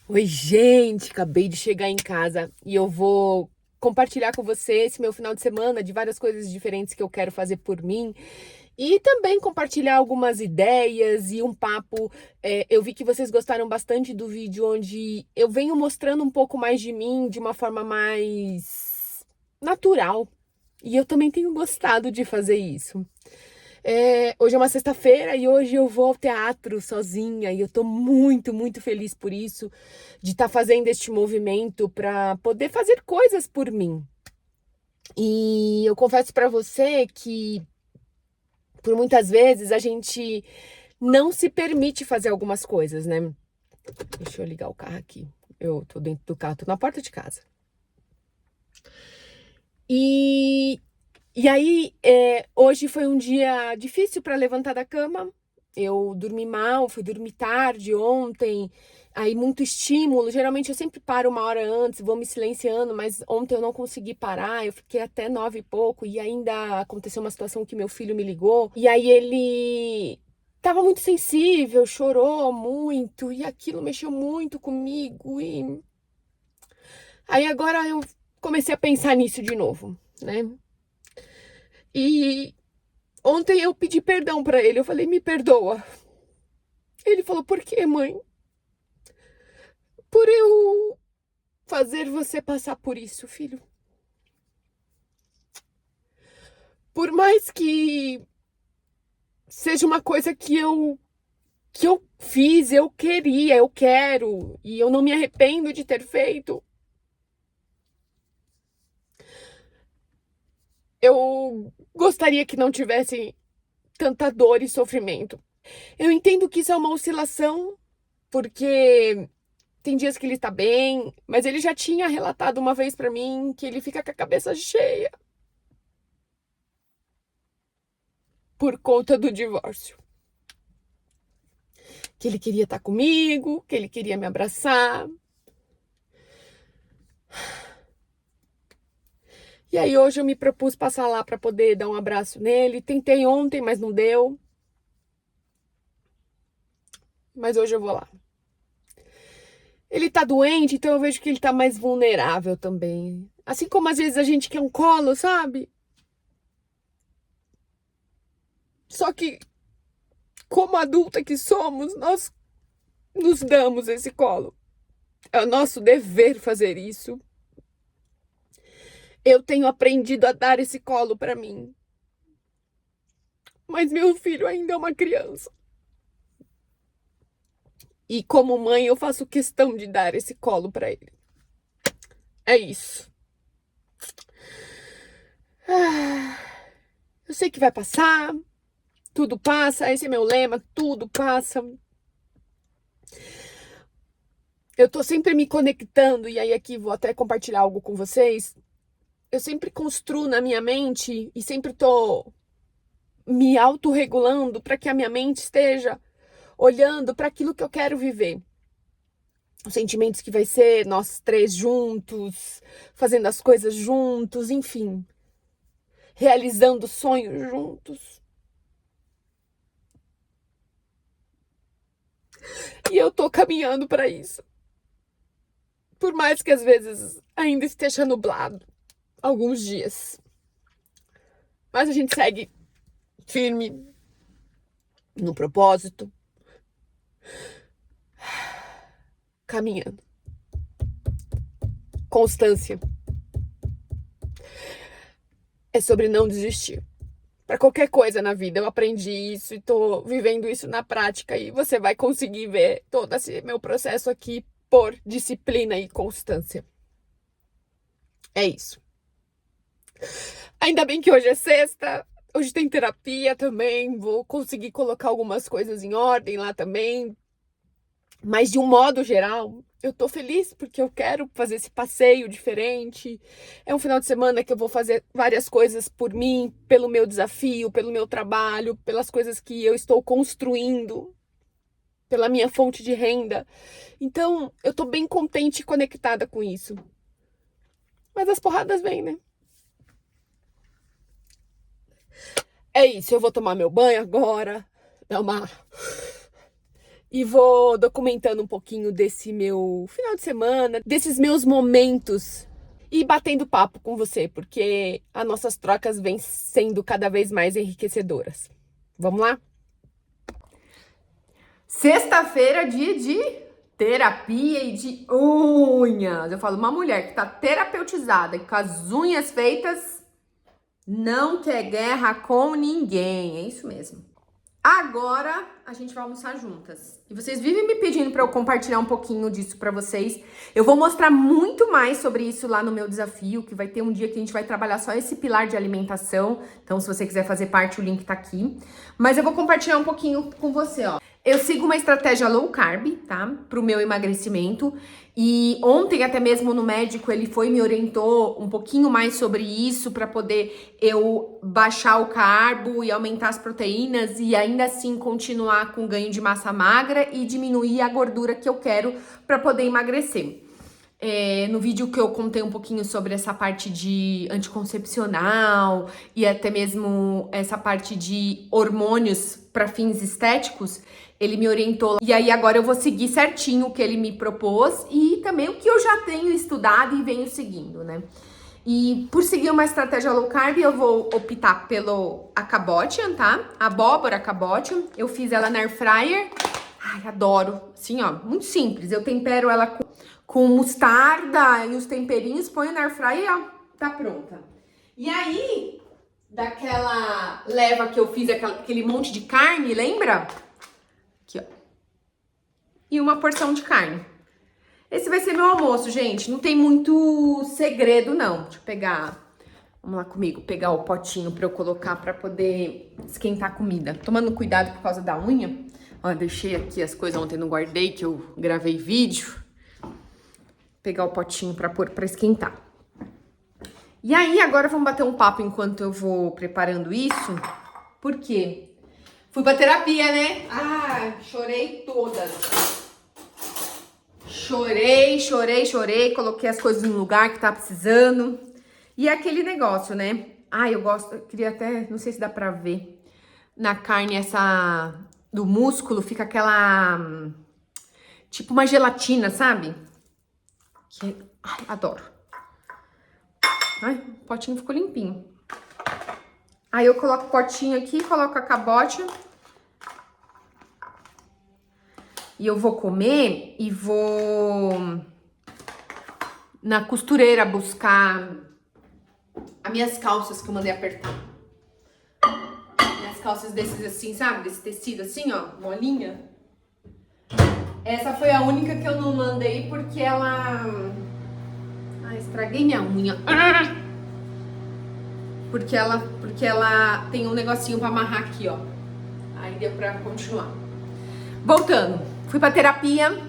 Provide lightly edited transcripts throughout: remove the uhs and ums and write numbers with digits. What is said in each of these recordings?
Oi, gente, acabei de chegar em casa e eu vou compartilhar com você esse meu final de semana de várias coisas diferentes que eu quero fazer por mim e também compartilhar algumas ideias e um papo. Eu vi que vocês gostaram bastante do vídeo onde eu venho mostrando um pouco mais de mim de uma forma mais natural e eu também tenho gostado de fazer isso. Hoje é uma sexta-feira e hoje eu vou ao teatro sozinha e eu tô muito, muito feliz por isso, de estar fazendo este movimento para poder fazer coisas por mim. E eu confesso para você que por muitas vezes a gente não se permite fazer algumas coisas, né? Deixa eu ligar o carro aqui. Eu tô dentro do carro, tô na porta de casa. E E aí, hoje foi um dia difícil para levantar da cama. Eu dormi mal, fui dormir tarde ontem. Aí, muito estímulo. Geralmente eu sempre paro uma hora antes, vou me silenciando, mas ontem eu não consegui parar. Eu fiquei até 9 e pouco e ainda aconteceu uma situação que meu filho me ligou. E aí ele tava muito sensível, chorou muito e aquilo mexeu muito comigo. E aí agora eu comecei a pensar nisso de novo, né? E ontem eu pedi perdão pra ele, eu falei, me perdoa. Ele falou, por quê, mãe? Por eu fazer você passar por isso, filho. Por mais que seja uma coisa que eu fiz, eu queria, eu quero, e eu não me arrependo de ter feito, eu gostaria que não tivesse tanta dor e sofrimento. Eu entendo que isso é uma oscilação, porque tem dias que ele tá bem, mas ele já tinha relatado uma vez pra mim que ele fica com a cabeça cheia por conta do divórcio. Que ele queria estar comigo, que ele queria me abraçar. E aí hoje eu me propus passar lá para poder dar um abraço nele. Tentei ontem, mas não deu. Mas hoje eu vou lá. Ele tá doente, então eu vejo que ele tá mais vulnerável também. Assim como às vezes a gente quer um colo, sabe? Só que, como adulta que somos, nós nos damos esse colo. É o nosso dever fazer isso. Eu tenho aprendido a dar esse colo para mim. Mas meu filho ainda é uma criança. E como mãe, eu faço questão de dar esse colo para ele. É isso. Ah, eu sei que vai passar, tudo passa, esse é meu lema, tudo passa. Eu tô sempre me conectando, e aí aqui vou até compartilhar algo com vocês. Eu sempre construo na minha mente e sempre tô me autorregulando para que a minha mente esteja olhando para aquilo que eu quero viver. Os sentimentos que vai ser nós três juntos, fazendo as coisas juntos, enfim, realizando sonhos juntos. E eu tô caminhando para isso. Por mais que às vezes ainda esteja nublado alguns dias. Mas a gente segue firme no propósito, caminhando. Constância é sobre não desistir. Para qualquer coisa na vida, eu aprendi isso e tô vivendo isso na prática. E você vai conseguir ver todo esse meu processo aqui por disciplina e constância. É isso. Ainda bem que hoje é sexta, hoje tem terapia também. Vou conseguir colocar algumas coisas em ordem lá também. Mas de um modo geral, eu tô feliz porque eu quero fazer esse passeio diferente. É um final de semana que eu vou fazer várias coisas por mim, pelo meu desafio, pelo meu trabalho, pelas coisas que eu estou construindo, pela minha fonte de renda. Então, eu tô bem contente e conectada com isso. Mas as porradas vêm, né? É isso, eu vou tomar meu banho agora, dar uma e vou documentando um pouquinho desse meu final de semana, desses meus momentos e batendo papo com você, porque as nossas trocas vêm sendo cada vez mais enriquecedoras. Vamos lá? Sexta-feira, dia de terapia e de unhas. Eu falo, uma mulher que tá terapeutizada e com as unhas feitas não quer guerra com ninguém. É isso mesmo. Agora a gente vai almoçar juntas. E vocês vivem me pedindo para eu compartilhar um pouquinho disso para vocês. Eu vou mostrar muito mais sobre isso lá no meu desafio, que vai ter um dia que a gente vai trabalhar só esse pilar de alimentação. Então, se você quiser fazer parte, o link tá aqui. Mas eu vou compartilhar um pouquinho com você, ó. Eu sigo uma estratégia low carb, tá? Pro meu emagrecimento. E ontem, até mesmo no médico, ele foi e me orientou um pouquinho mais sobre isso para poder eu baixar o carbo e aumentar as proteínas e ainda assim continuar com ganho de massa magra e diminuir a gordura que eu quero para poder emagrecer. No vídeo que eu contei um pouquinho sobre essa parte de anticoncepcional e até mesmo essa parte de hormônios para fins estéticos, ele me orientou. E aí agora eu vou seguir certinho o que ele me propôs e também o que eu já tenho estudado e venho seguindo, né? E por seguir uma estratégia low carb, eu vou optar pelo Acabotian, tá? Abóbora Acabotian. Eu fiz ela na air fryer. Ai, adoro. Assim, ó, muito simples. Eu tempero ela com mostarda e os temperinhos, ponho na air fryer e ó, tá pronta. E aí, daquela leva que eu fiz, aquele monte de carne, lembra? Aqui, ó. E uma porção de carne. Esse vai ser meu almoço, gente. Não tem muito segredo, não. Deixa eu pegar... Vamos lá comigo, pegar o potinho pra eu colocar pra poder esquentar a comida. Tomando cuidado por causa da unha. Ó, deixei aqui as coisas ontem, não guardei, que eu gravei vídeo. Pegar o potinho pra pôr pra esquentar. E aí, agora vamos bater um papo enquanto eu vou preparando isso. Por quê? Fui pra terapia, né? Ah, chorei todas. Chorei. Coloquei as coisas no lugar que tá precisando. E é aquele negócio, né? Ah, eu gosto, eu queria até, não sei se dá pra ver. Na carne, essa do músculo, fica aquela... tipo uma gelatina, sabe? Ai, adoro. Ai, o potinho ficou limpinho. Aí eu coloco o potinho aqui, coloco a cabote. E eu vou comer e vou na costureira buscar as minhas calças que eu mandei apertar. Minhas calças desses assim, sabe? Desse tecido assim, ó, molinha. Essa foi a única que eu não mandei porque ela... Ai, estraguei minha unha. Porque ela tem um negocinho pra amarrar aqui, ó. Aí deu pra continuar. Voltando. Fui pra terapia.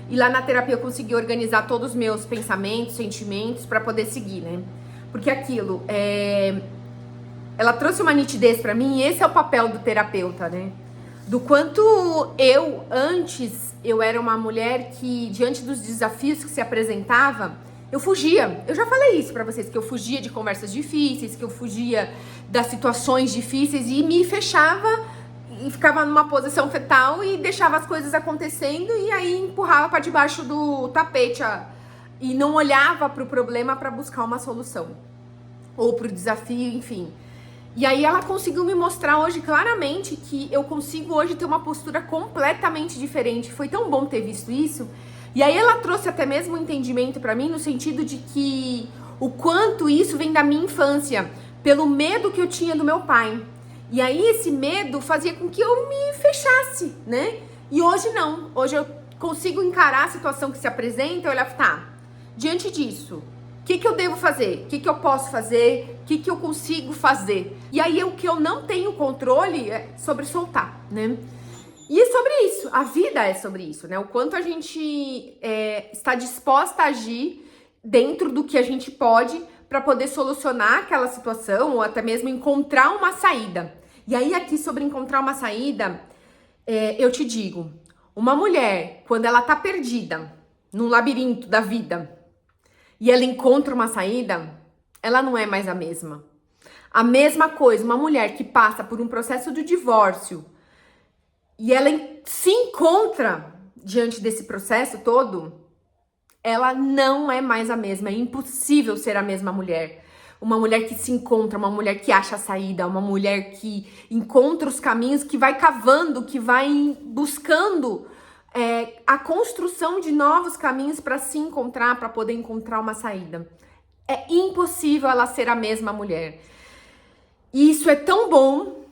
E lá na terapia eu consegui organizar todos os meus pensamentos, sentimentos pra poder seguir, né? Porque aquilo, ela trouxe uma nitidez pra mim e esse é o papel do terapeuta, né? Do quanto antes, eu era uma mulher que, diante dos desafios que se apresentava, eu fugia. Eu já falei isso pra vocês, que eu fugia de conversas difíceis, que eu fugia das situações difíceis e me fechava e ficava numa posição fetal e deixava as coisas acontecendo e aí empurrava pra debaixo do tapete e não olhava pro problema pra buscar uma solução. Ou pro desafio, enfim. E aí ela conseguiu me mostrar hoje claramente que eu consigo hoje ter uma postura completamente diferente. Foi tão bom ter visto isso. E aí ela trouxe até mesmo um entendimento pra mim no sentido de que o quanto isso vem da minha infância, pelo medo que eu tinha do meu pai. E aí esse medo fazia com que eu me fechasse, né? E hoje não. Hoje eu consigo encarar a situação que se apresenta e olhar, tá, diante disso, o que eu devo fazer? O que eu posso fazer? O que eu consigo fazer? E aí o que eu não tenho controle é sobre soltar, né? E é sobre isso, a vida é sobre isso, né? O quanto a gente está disposta a agir dentro do que a gente pode para poder solucionar aquela situação ou até mesmo encontrar uma saída. E aí aqui sobre encontrar uma saída, eu te digo, uma mulher, quando ela tá perdida num labirinto da vida e ela encontra uma saída, ela não é mais a mesma. A mesma coisa, uma mulher que passa por um processo de divórcio e ela se encontra diante desse processo todo, ela não é mais a mesma. É impossível ser a mesma mulher. Uma mulher que se encontra, uma mulher que acha a saída, uma mulher que encontra os caminhos, que vai cavando, que vai buscando a construção de novos caminhos para se encontrar, para poder encontrar uma saída. É impossível ela ser a mesma mulher. E isso é tão bom,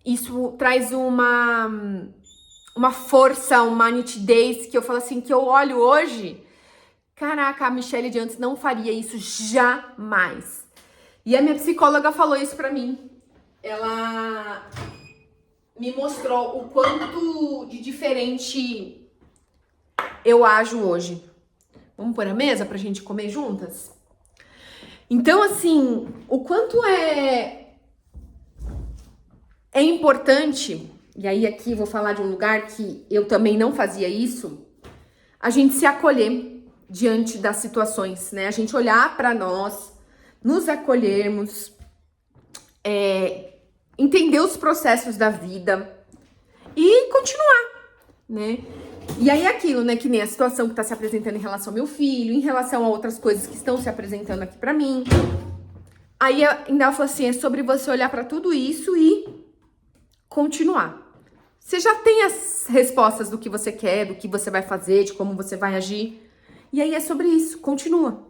isso traz uma força, uma nitidez, que eu falo assim, que eu olho hoje, caraca, a Michelle de antes não faria isso jamais. E a minha psicóloga falou isso pra mim. Ela me mostrou o quanto de diferente eu ajo hoje. Vamos pôr a mesa pra gente comer juntas? Então, assim, o quanto é importante, e aí aqui vou falar de um lugar que eu também não fazia isso, a gente se acolher diante das situações, né? A gente olhar pra nós, nos acolhermos, entender os processos da vida e continuar, né? E aí aquilo, né, que nem a situação que tá se apresentando em relação ao meu filho, em relação a outras coisas que estão se apresentando aqui pra mim. Aí ainda ela falou assim, é sobre você olhar pra tudo isso e continuar. Você já tem as respostas do que você quer, do que você vai fazer, de como você vai agir. E aí é sobre isso, continua,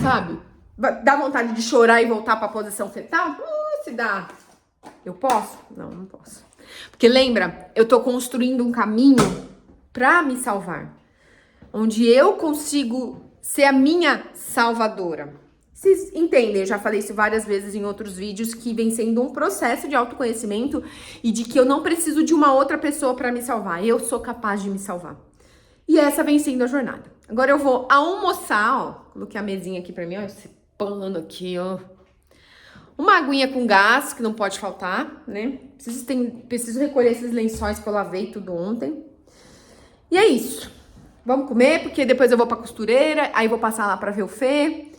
sabe? Dá vontade de chorar e voltar pra posição fetal? Se dá. Eu posso? Não, não posso. Porque lembra, eu tô construindo um caminho pra me salvar. Onde eu consigo ser a minha salvadora. Vocês entendem, eu já falei isso várias vezes em outros vídeos, que vem sendo um processo de autoconhecimento e de que eu não preciso de uma outra pessoa pra me salvar. Eu sou capaz de me salvar. E essa vem sendo a jornada. Agora eu vou almoçar, ó. Coloquei a mesinha aqui pra mim, ó. Esse pano aqui, ó. Uma aguinha com gás, que não pode faltar, né? Preciso recolher esses lençóis que eu lavei tudo ontem. E é isso. Vamos comer, porque depois eu vou pra costureira, aí vou passar lá pra ver o Fê.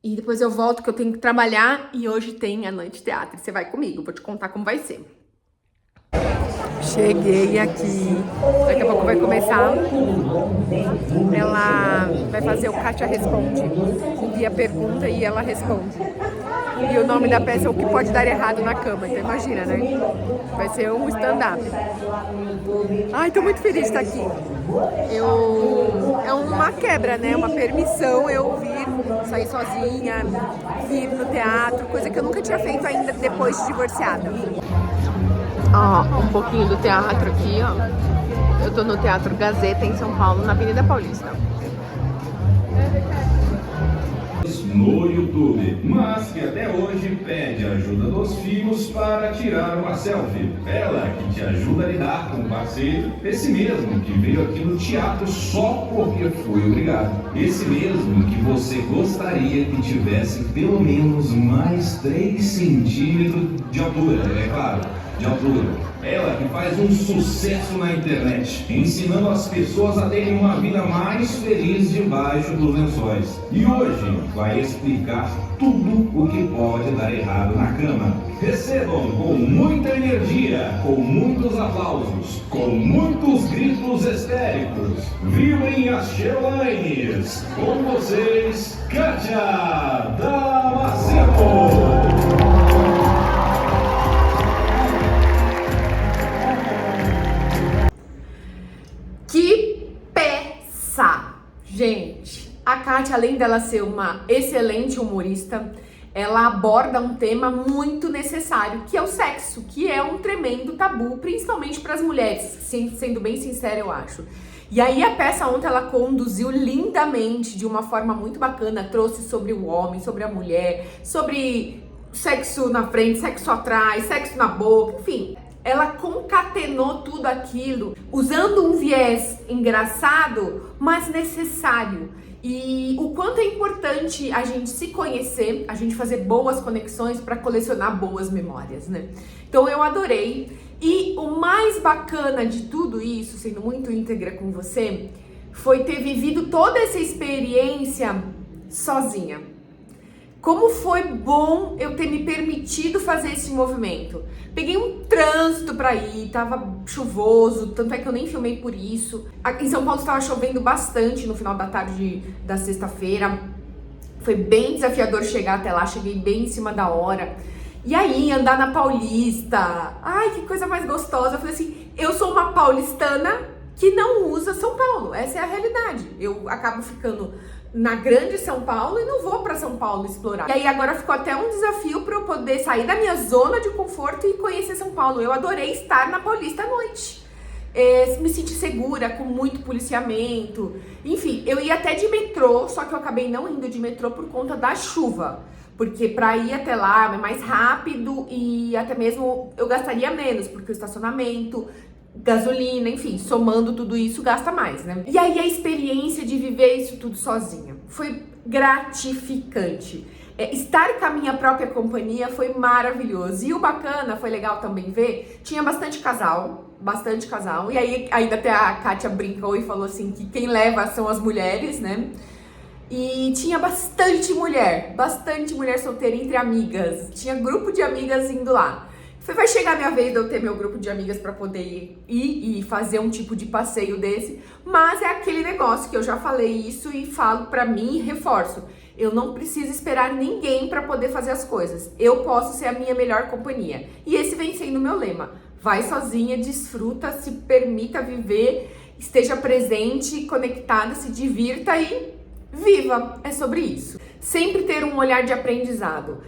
E depois eu volto, que eu tenho que trabalhar. E hoje tem a noite de teatro. Você vai comigo, vou te contar como vai ser. Cheguei aqui. Daqui a pouco vai começar. Ela vai fazer o Kátia Responde. Envia pergunta e ela responde. E o nome da peça é O Que Pode Dar Errado na Cama. Então imagina, né? Vai ser um stand-up. Ai, tô muito feliz de estar aqui. É uma quebra, né? Uma permissão eu vir, sair sozinha, vir no teatro. Coisa que eu nunca tinha feito ainda depois de divorciada. Ó, um pouquinho do teatro aqui, ó. Eu tô no Teatro Gazeta, em São Paulo, na Avenida Paulista. No YouTube, mas que até hoje pede ajuda dos filhos para tirar uma selfie. Ela que te ajuda a lidar com o parceiro, esse mesmo que veio aqui no teatro só porque foi obrigado. Esse mesmo que você gostaria que tivesse pelo menos mais 3 centímetros de altura, é claro, de altura. Ela que faz um sucesso na internet, ensinando as pessoas a terem uma vida mais feliz debaixo dos lençóis. E hoje vai explicar tudo o que pode dar errado na cama. Recebam com muita energia, com muitos aplausos, com muitos gritos histéricos. Vibrem as Sherlines. Com vocês, Kátia Damasceno. Gente, a Kátia, além dela ser uma excelente humorista, ela aborda um tema muito necessário, que é o sexo, que é um tremendo tabu, principalmente para as mulheres, sendo bem sincera, eu acho. E aí a peça ontem ela conduziu lindamente, de uma forma muito bacana, trouxe sobre o homem, sobre a mulher, sobre sexo na frente, sexo atrás, sexo na boca, enfim. Ela concatenou tudo aquilo, usando um viés engraçado, mas necessário. E o quanto é importante a gente se conhecer, a gente fazer boas conexões para colecionar boas memórias, né? Então eu adorei. E o mais bacana de tudo isso, sendo muito íntegra com você, foi ter vivido toda essa experiência sozinha. Como foi bom eu ter me permitido fazer esse movimento. Peguei um trânsito pra ir, tava chuvoso, tanto é que eu nem filmei por isso. Aqui em São Paulo estava chovendo bastante no final da tarde da sexta-feira. Foi bem desafiador chegar até lá, cheguei bem em cima da hora. E aí, andar na Paulista, ai, que coisa mais gostosa. Eu falei assim, eu sou uma paulistana que não usa São Paulo, essa é a realidade. Eu acabo ficando na grande São Paulo e não vou para São Paulo explorar. E aí agora ficou até um desafio para eu poder sair da minha zona de conforto e conhecer São Paulo. Eu adorei estar na Paulista à noite. Me senti segura, com muito policiamento. Enfim, eu ia até de metrô, só que eu acabei não indo de metrô por conta da chuva. Porque para ir até lá é mais rápido e até mesmo eu gastaria menos, porque o estacionamento, gasolina, enfim, somando tudo isso, gasta mais, né? E aí a experiência de viver isso tudo sozinha foi gratificante. Estar com a minha própria companhia foi maravilhoso. E o bacana, foi legal também ver, tinha bastante casal. E aí ainda até a Kátia brincou e falou assim que quem leva são as mulheres, né? E tinha bastante mulher solteira entre amigas. Tinha grupo de amigas indo lá. Vai chegar a minha vez de eu ter meu grupo de amigas para poder ir e fazer um tipo de passeio desse, mas é aquele negócio que eu já falei isso e falo pra mim e reforço. Eu não preciso esperar ninguém para poder fazer as coisas. Eu posso ser a minha melhor companhia. E esse vem sendo o meu lema. Vai sozinha, desfruta, se permita viver, esteja presente, conectada, se divirta e viva. É sobre isso. Sempre ter um olhar de aprendizado,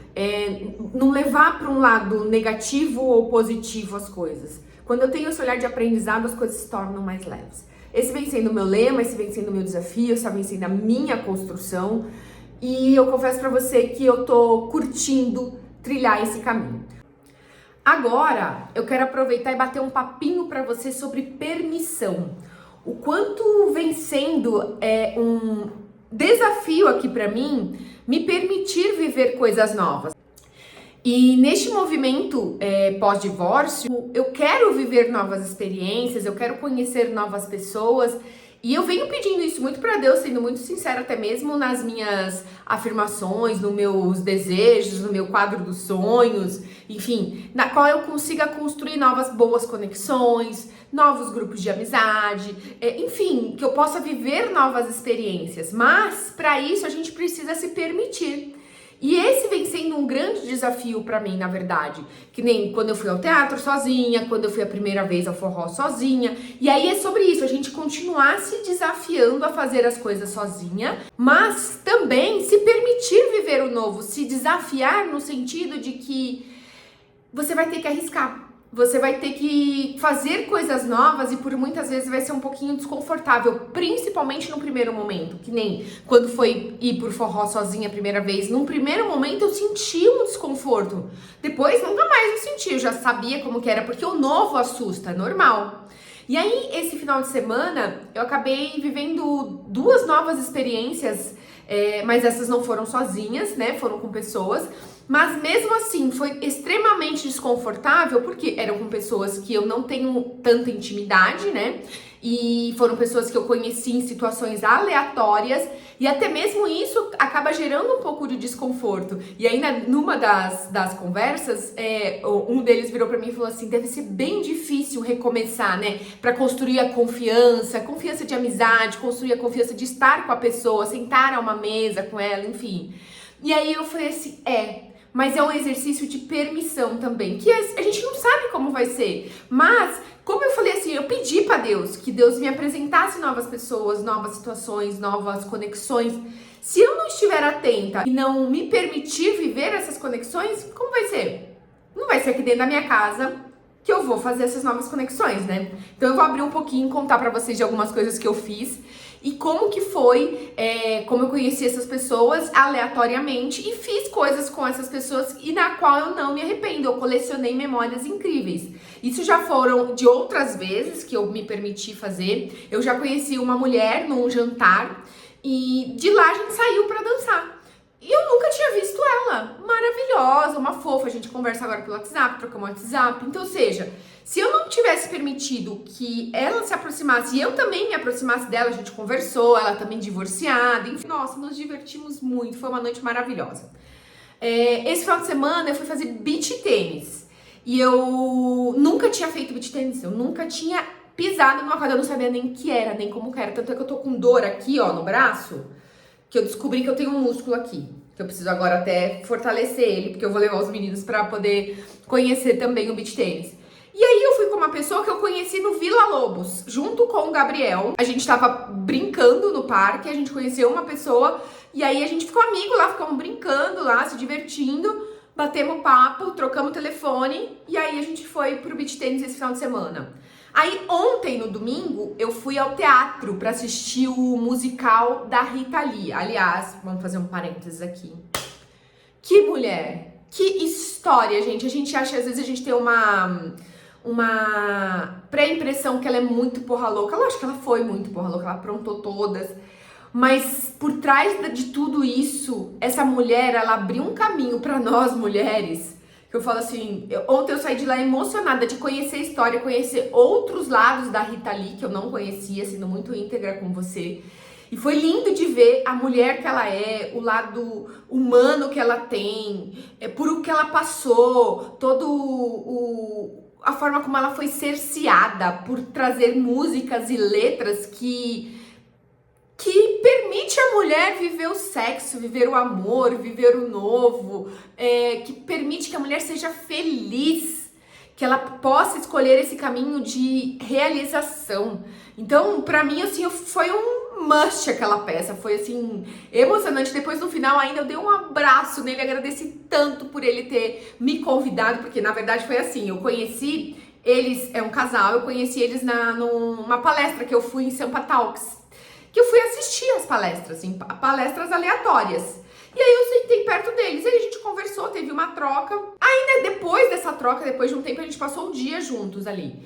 não levar para um lado negativo ou positivo as coisas. Quando eu tenho esse olhar de aprendizado, as coisas se tornam mais leves. Esse vem sendo o meu lema, esse vem sendo o meu desafio, essa vem sendo a minha construção. E eu confesso para você que eu tô curtindo trilhar esse caminho. Agora, eu quero aproveitar e bater um papinho para você sobre permissão. O quanto vem sendo um desafio aqui pra mim, me permitir viver coisas novas. E neste movimento pós-divórcio, eu quero viver novas experiências, eu quero conhecer novas pessoas. E eu venho pedindo isso muito pra Deus, sendo muito sincera até mesmo nas minhas afirmações, nos meus desejos, no meu quadro dos sonhos, enfim, na qual eu consiga construir novas boas conexões, novos grupos de amizade, enfim, que eu possa viver novas experiências. Mas para isso a gente precisa se permitir. E esse vem sendo um grande desafio pra mim, na verdade. Que nem quando eu fui ao teatro sozinha, quando eu fui a primeira vez ao forró sozinha. E aí é sobre isso, a gente continuar se desafiando a fazer as coisas sozinha, mas também se permitir viver o novo, se desafiar no sentido de que você vai ter que arriscar. Você vai ter que fazer coisas novas e por muitas vezes vai ser um pouquinho desconfortável, principalmente no primeiro momento, que nem quando foi ir pro forró sozinha a primeira vez. Num primeiro momento eu senti um desconforto, depois nunca mais eu senti, eu já sabia como que era, porque o novo assusta, é normal. E aí esse final de semana eu acabei vivendo duas novas experiências, mas essas não foram sozinhas, né, foram com pessoas. Mas mesmo assim, foi extremamente desconfortável, porque eram com pessoas que eu não tenho tanta intimidade, né? E foram pessoas que eu conheci em situações aleatórias, e até mesmo isso acaba gerando um pouco de desconforto. E aí, numa das conversas, um deles virou pra mim e falou assim, deve ser bem difícil recomeçar, né? Pra construir a confiança de amizade, construir a confiança de estar com a pessoa, sentar a uma mesa com ela, enfim. E aí eu falei assim, mas é um exercício de permissão também, que a gente não sabe como vai ser. Mas, como eu falei assim, eu pedi pra Deus que Deus me apresentasse novas pessoas, novas situações, novas conexões. Se eu não estiver atenta e não me permitir viver essas conexões, como vai ser? Não vai ser aqui dentro da minha casa que eu vou fazer essas novas conexões, né? Então eu vou abrir um pouquinho e contar pra vocês de algumas coisas que eu fiz e como que foi, como eu conheci essas pessoas aleatoriamente e fiz coisas com essas pessoas e na qual eu não me arrependo, eu colecionei memórias incríveis. Isso já foram de outras vezes que eu me permiti fazer. Eu já conheci uma mulher num jantar e de lá a gente saiu pra dançar. E eu nunca tinha visto ela. Maravilhosa, uma fofa. A gente conversa agora pelo WhatsApp, trocamos WhatsApp. Então, ou seja, se eu não tivesse permitido que ela se aproximasse e eu também me aproximasse dela, a gente conversou, ela também divorciada, enfim. Nossa, nos divertimos muito, foi uma noite maravilhosa. Esse final de semana eu fui fazer beach tênis. E eu nunca tinha feito beach tênis, eu nunca tinha pisado numa quadra, eu não sabia nem o que era, nem como que era. Tanto é que eu tô com dor aqui, ó, no braço, que eu descobri que eu tenho um músculo aqui, que eu preciso agora até fortalecer ele, porque eu vou levar os meninos pra poder conhecer também o beach tênis. E aí eu fui com uma pessoa que eu conheci no Vila Lobos, junto com o Gabriel. A gente tava brincando no parque, a gente conheceu uma pessoa, e aí a gente ficou amigo lá, ficamos brincando lá, se divertindo, batemos papo, trocamos telefone, e aí a gente foi pro beach tênis esse final de semana. Aí ontem, no domingo, eu fui ao teatro pra assistir o musical da Rita Lee. Aliás, vamos fazer um parênteses aqui. Que mulher! Que história, gente! A gente acha, às vezes a gente tem uma pré-impressão que ela é muito porra louca. Eu acho que ela foi muito porra louca, ela aprontou todas. Mas por trás de tudo isso, essa mulher, ela abriu um caminho pra nós mulheres. Que eu falo assim, ontem eu saí de lá emocionada de conhecer a história, conhecer outros lados da Rita Lee que eu não conhecia, sendo muito íntegra com você. E foi lindo de ver a mulher que ela é, o lado humano que ela tem, por o que ela passou, a forma como ela foi cerceada por trazer músicas e letras que permite a mulher viver o sexo, viver o amor, viver o novo, que permite que a mulher seja feliz, que ela possa escolher esse caminho de realização. Então, pra mim, assim, foi um must aquela peça, foi assim, emocionante. Depois, no final, ainda eu dei um abraço nele, agradeci tanto por ele ter me convidado, porque na verdade foi assim, eu conheci eles, é um casal, eu conheci eles numa palestra que eu fui em Sampa Talks, que eu fui assistir as palestras, assim, palestras aleatórias. E aí eu sentei perto deles, aí a gente conversou, teve uma troca. Ainda depois dessa troca, depois de um tempo, a gente passou o dia juntos ali.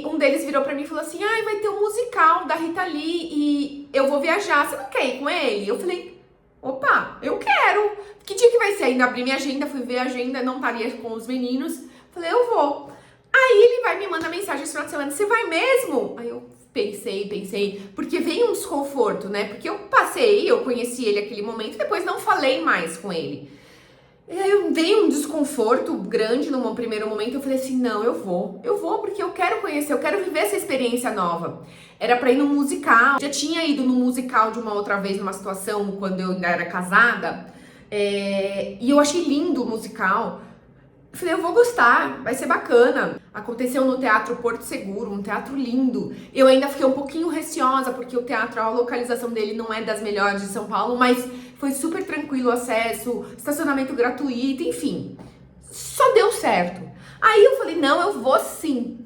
Um deles virou pra mim e falou assim, vai ter um musical da Rita Lee e eu vou viajar, você não quer ir com ele? Eu falei, opa, eu quero. Que dia que vai ser? Ainda abri minha agenda, fui ver a agenda, não estaria com os meninos. Falei, eu vou. Aí ele vai me mandar mensagem esse final de semana, você vai mesmo? Aí eu pensei, porque veio um desconforto, né? Porque eu conheci ele naquele momento, depois não falei mais com ele. E aí veio um desconforto grande num primeiro momento, eu falei assim, não, eu vou porque eu quero conhecer, eu quero viver essa experiência nova. Era pra ir num musical, já tinha ido num musical de uma outra vez, numa situação, quando eu ainda era casada, e eu achei lindo o musical. Eu falei, eu vou gostar, vai ser bacana. Aconteceu no Teatro Porto Seguro, um teatro lindo. Eu ainda fiquei um pouquinho receosa, porque o teatro, a localização dele não é das melhores de São Paulo, mas foi super tranquilo o acesso, estacionamento gratuito, enfim. Só deu certo. Aí eu falei, não, eu vou sim.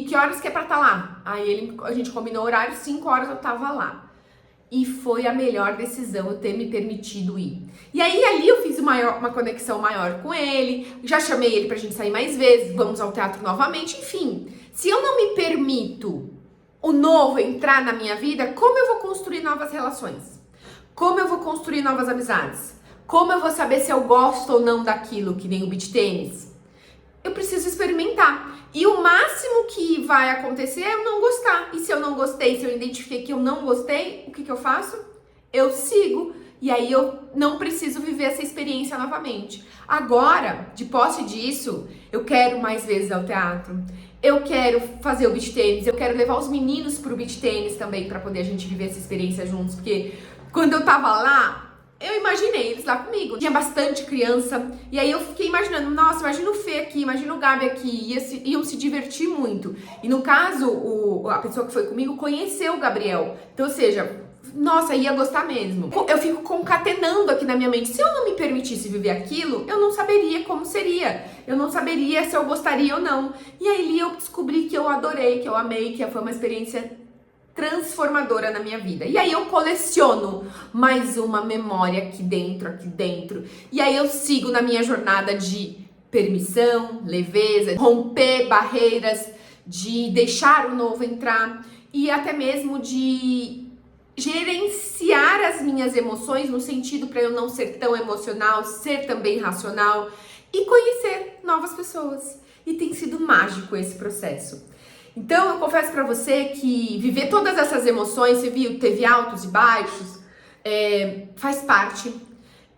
Que horas que é pra estar lá? Aí a gente combinou horário, 5 horas eu tava lá. E foi a melhor decisão eu ter me permitido ir. E aí ali eu fiz uma conexão maior com ele, já chamei ele pra gente sair mais vezes, vamos ao teatro novamente, enfim. Se eu não me permito o novo entrar na minha vida, como eu vou construir novas relações? Como eu vou construir novas amizades? Como eu vou saber se eu gosto ou não daquilo, que nem o beach tênis? Eu preciso experimentar. E o máximo que vai acontecer é eu não gostar. E se eu não gostei, se eu identifiquei que eu não gostei, o que eu faço? Eu sigo. E aí eu não preciso viver essa experiência novamente. Agora, de posse disso, eu quero mais vezes ao teatro. Eu quero fazer o beach tênis. Eu quero levar os meninos pro beach tênis também, pra poder a gente viver essa experiência juntos. Porque quando eu tava lá, eu imaginei eles lá comigo. Tinha bastante criança. E aí eu fiquei imaginando, nossa, imagina o Fê aqui, imagina o Gabi aqui. Iam se divertir muito. E no caso, a pessoa que foi comigo conheceu o Gabriel. Então, ou seja, nossa, ia gostar mesmo. Eu fico concatenando aqui na minha mente. Se eu não me permitisse viver aquilo, eu não saberia como seria. Eu não saberia se eu gostaria ou não. E aí eu descobri que eu adorei, que eu amei, que foi uma experiência transformadora na minha vida. E aí eu coleciono mais uma memória aqui dentro. E aí eu sigo na minha jornada de permissão, leveza, romper barreiras, de deixar o novo entrar e até mesmo de gerenciar as minhas emoções no sentido para eu não ser tão emocional, ser também racional e conhecer novas pessoas. E tem sido mágico esse processo. Então, eu confesso pra você que viver todas essas emoções, você viu, teve altos e baixos, faz parte.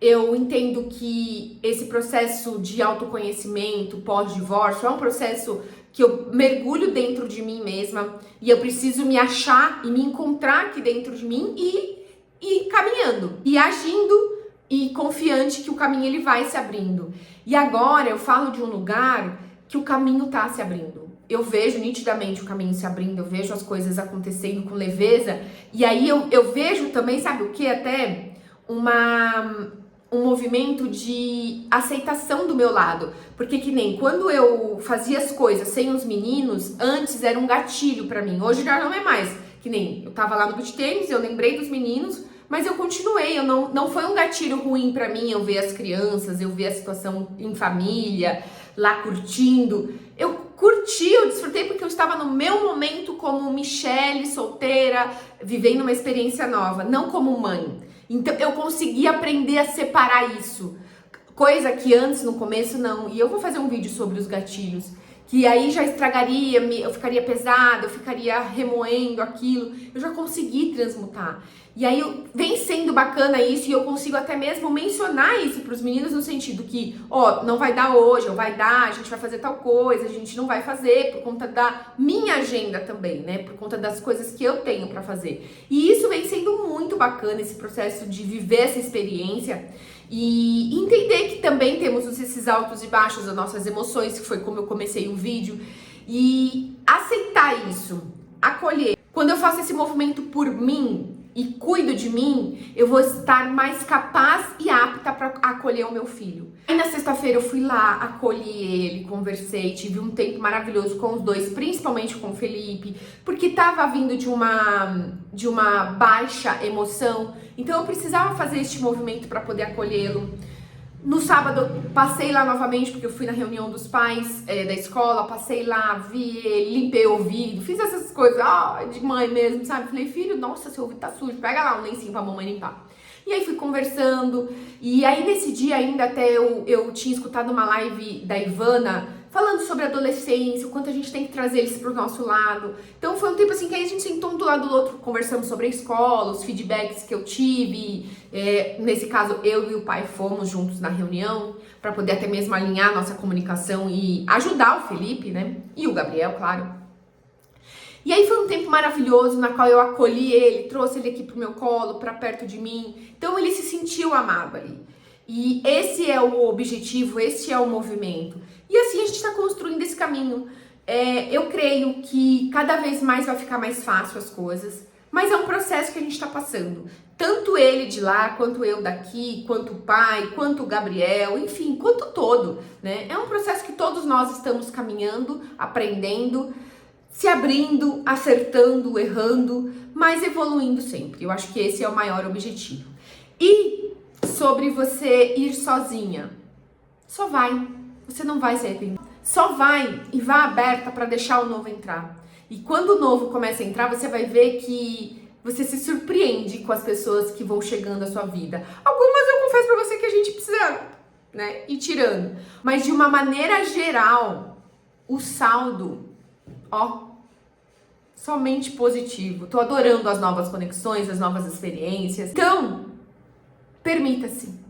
Eu entendo que esse processo de autoconhecimento pós-divórcio é um processo que eu mergulho dentro de mim mesma e eu preciso me achar e me encontrar aqui dentro de mim e caminhando, e agindo e confiante que o caminho ele vai se abrindo. E agora eu falo de um lugar que o caminho tá se abrindo. Eu vejo nitidamente o caminho se abrindo, eu vejo as coisas acontecendo com leveza, e aí eu vejo também, sabe o que? Até um movimento de aceitação do meu lado. Porque que nem quando eu fazia as coisas sem os meninos, antes era um gatilho pra mim. Hoje já não é mais. Que nem eu tava lá no beach tênis, eu lembrei dos meninos, mas eu continuei. Não foi um gatilho ruim pra mim eu ver as crianças, eu ver a situação em família, lá curtindo. Eu curti, eu desfrutei porque eu estava no meu momento como Michele, solteira, vivendo uma experiência nova, não como mãe. Então eu consegui aprender a separar isso, coisa que antes no começo não. E eu vou fazer um vídeo sobre os gatilhos, que aí já estragaria, eu ficaria pesada, eu ficaria remoendo aquilo. Eu já consegui transmutar. E aí vem sendo bacana isso, e eu consigo até mesmo mencionar isso para os meninos no sentido que, ó, não vai dar hoje, ou vai dar, a gente vai fazer tal coisa, a gente não vai fazer por conta da minha agenda também, né? Por conta das coisas que eu tenho para fazer. E isso vem sendo muito bacana, esse processo de viver essa experiência e entender que também temos esses altos e baixos das nossas emoções, que foi como eu comecei o vídeo, e aceitar isso, acolher. Quando eu faço esse movimento por mim e cuido de mim, eu vou estar mais capaz e apta para acolher o meu filho. Aí na sexta-feira eu fui lá, acolhi ele, conversei, tive um tempo maravilhoso com os dois, principalmente com o Felipe, porque tava vindo de uma baixa emoção, então eu precisava fazer este movimento para poder acolhê-lo. No sábado eu passei lá novamente, porque eu fui na reunião dos pais da escola, passei lá, vi ele, limpei o ouvido, fiz essas coisas, de mãe mesmo, sabe? Falei, filho, nossa, seu ouvido tá sujo, pega lá um lencinho pra mamãe limpar. E aí fui conversando, e aí nesse dia ainda até eu tinha escutado uma live da Ivana, falando sobre a adolescência, o quanto a gente tem que trazer eles pro nosso lado. Então foi um tempo assim que aí a gente sentou um do lado do outro, conversamos sobre a escola, os feedbacks que eu tive. Nesse caso, eu e o pai fomos juntos na reunião, para poder até mesmo alinhar a nossa comunicação e ajudar o Felipe, né? E o Gabriel, claro. E aí foi um tempo maravilhoso, na qual eu acolhi ele, trouxe ele aqui pro meu colo, pra perto de mim. Então ele se sentiu amado ali. E esse é o objetivo, esse é o movimento. E assim a gente está construindo esse caminho. Eu creio que cada vez mais vai ficar mais fácil as coisas, mas é um processo que a gente está passando. Tanto ele de lá, quanto eu daqui, quanto o pai, quanto o Gabriel, enfim, quanto todo, né? É um processo que todos nós estamos caminhando, aprendendo, se abrindo, acertando, errando, mas evoluindo sempre. Eu acho que esse é o maior objetivo. E sobre você ir sozinha, só vai. Você não vai se arrepender. Só vai e vá aberta para deixar o novo entrar. E quando o novo começa a entrar, você vai ver que você se surpreende com as pessoas que vão chegando à sua vida. Algumas eu confesso para você que a gente precisa, né, ir tirando. Mas de uma maneira geral, o saldo, somente positivo. Tô adorando as novas conexões, as novas experiências. Então, permita-se.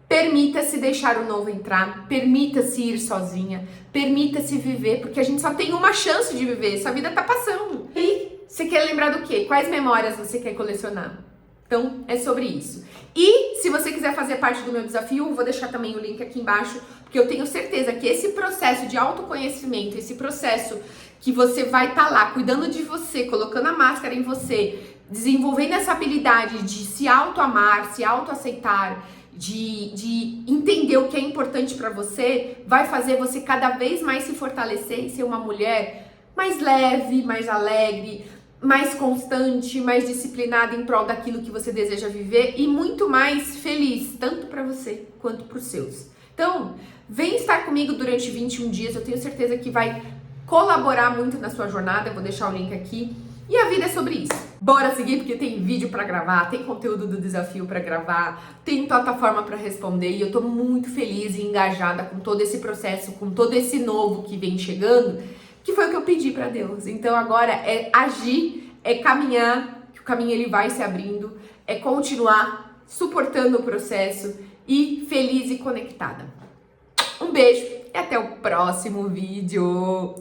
Permita-se deixar o novo entrar, permita-se ir sozinha, permita-se viver, porque a gente só tem uma chance de viver, essa vida tá passando. E você quer lembrar do quê? Quais memórias você quer colecionar? Então, é sobre isso. E se você quiser fazer parte do meu desafio, eu vou deixar também o link aqui embaixo, porque eu tenho certeza que esse processo de autoconhecimento, esse processo que você vai estar lá cuidando de você, colocando a máscara em você, desenvolvendo essa habilidade de se autoamar, se autoaceitar, de entender o que é importante para você, vai fazer você cada vez mais se fortalecer e ser uma mulher mais leve, mais alegre, mais constante, mais disciplinada em prol daquilo que você deseja viver e muito mais feliz, tanto para você quanto para os seus. Então, vem estar comigo durante 21 dias, eu tenho certeza que vai colaborar muito na sua jornada, eu vou deixar o link aqui. E a vida é sobre isso. Bora seguir, porque tem vídeo pra gravar, tem conteúdo do desafio pra gravar, tem plataforma pra responder e eu tô muito feliz e engajada com todo esse processo, com todo esse novo que vem chegando, que foi o que eu pedi pra Deus. Então agora é agir, é caminhar, que o caminho ele vai se abrindo, é continuar suportando o processo e feliz e conectada. Um beijo e até o próximo vídeo!